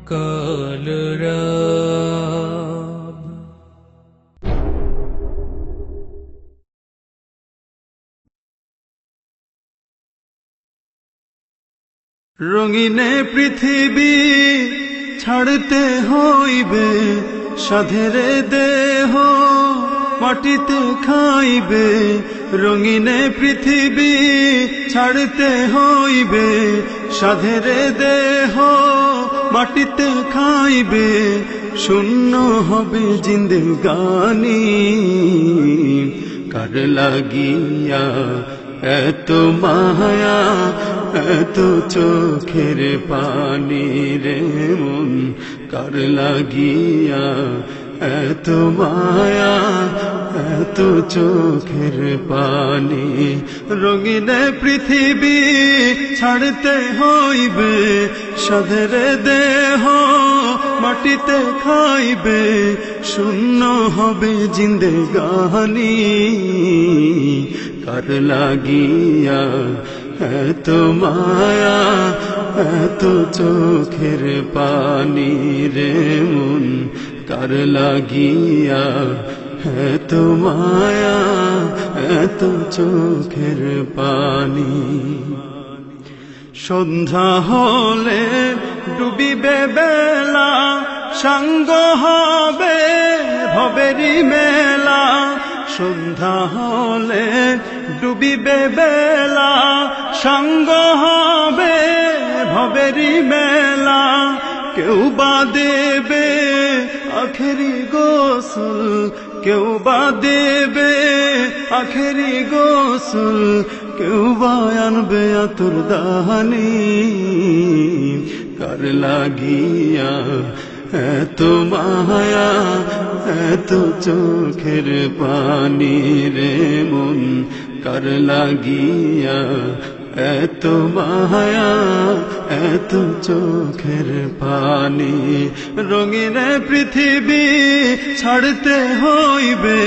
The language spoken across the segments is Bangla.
কালরাব। রঙিনে পৃথিবী ছাড়তে হইবে, সাধেরে দেহ মাটিতে খাইবে। রঙিনে পৃথিবী ছাড়তে হইবে, সাধেরে দেহ মাটিতে খাইবে। শূন্য হবে জিন্দেগানি, কার লাগিয়া এত মায়া, এত চোখের পানি রে মন, কার লাগিয়া এত মায়া, এত চোখের পানি। রঙিনে পৃথিবী ছাড়তে হইবে, সাধেরে দেহ মাটিতে খাইবে। শূন্য হবে জিন্দেগানি, কার লাগিয়া এত মায়া, এত চোখের পানি রে মন, কার লাগিয়া এত মায়া, এত চোখের পানি। সন্ধ্যা হলে ডুবিবে বেলা, সাঙ্গ হবে ভবেরি মেলা। সন্ধ্যা হলে ডুবিবে বেলা, সাঙ্গ হবে ভবেরি মেলা। কেউ বা দেবে আখেরি গোসল, কেউ বা দেবে আখেরি গোসল। কেউ বা আনবে আতুর দাহানি, কার লাগিয়া এত মায়া, এত চোখের পানি রে মন, কার লাগিয়া এত মায়া, এত চোখের পানি। রঙিনে পৃথিবী ছাড়তে হইবে,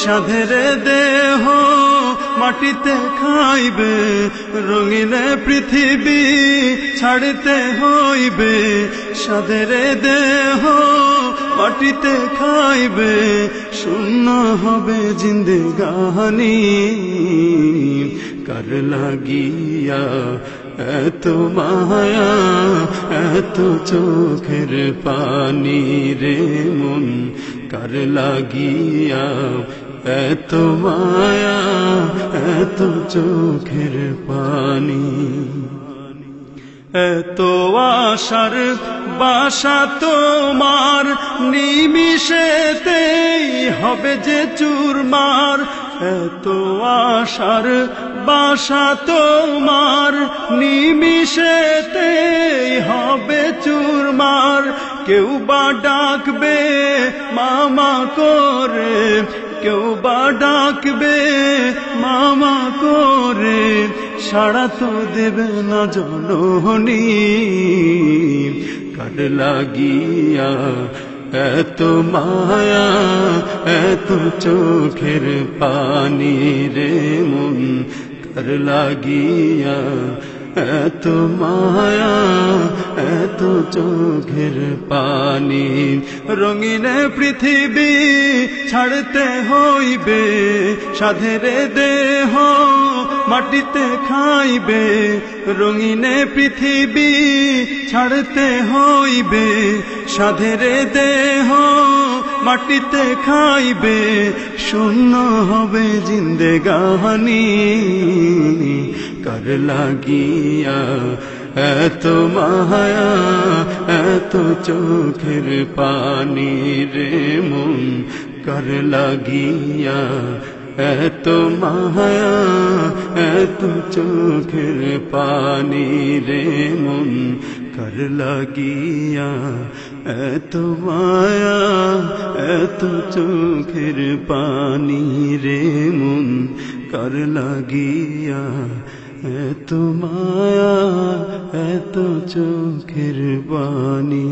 সাধেরে দেহ মাটিতে খাইবে। রঙিনে পৃথিবী ছাড়তে হইবে, সাধেরে দেহ মাটিতে খাইবে। শূন্য হবে জিন্দেগানি, কার লাগিয়া এত মায়া, এত চোখের পানি রে মন, কার লাগিয়া এত মায়া, এত চোখের পানি। এত আশার বাসা তোমার, নিমিষেতেই হবে যে চুরমার। এত আশার বাসা তোমার, নিমিষেতেই হবে চুরমার। কেউ বা ডাকবে মামা করে, কেউ বা ডাকবে মামা করে। সাড়া তো দেবে না জননী, কার লাগিয়া এত মায়া, এত চোখের পানি রে মন, কার লাগিয়া এত মায়া, এত চোখের পানি। রঙিনে পৃথিবী ছাড়তে হইবে, সাধেরে দেহ মাটিতে খাইবে। রঙিনে পৃথিবী ছাড়তে হইবে, সাধেরে দেহ মাটিতে খাইবে। শূন্য হবে জিন্দেগানি, কার লাগিয়া এত মায়া, এত চোখের পানি রে মন, কার লাগিয়া এত মায়া, এত চোখের পানি রে মন, কার লাগিয়া এত মায়া, এত চোখের পানি রে মন, কার লাগিয়া এত মায়া, এত চোখের পানি।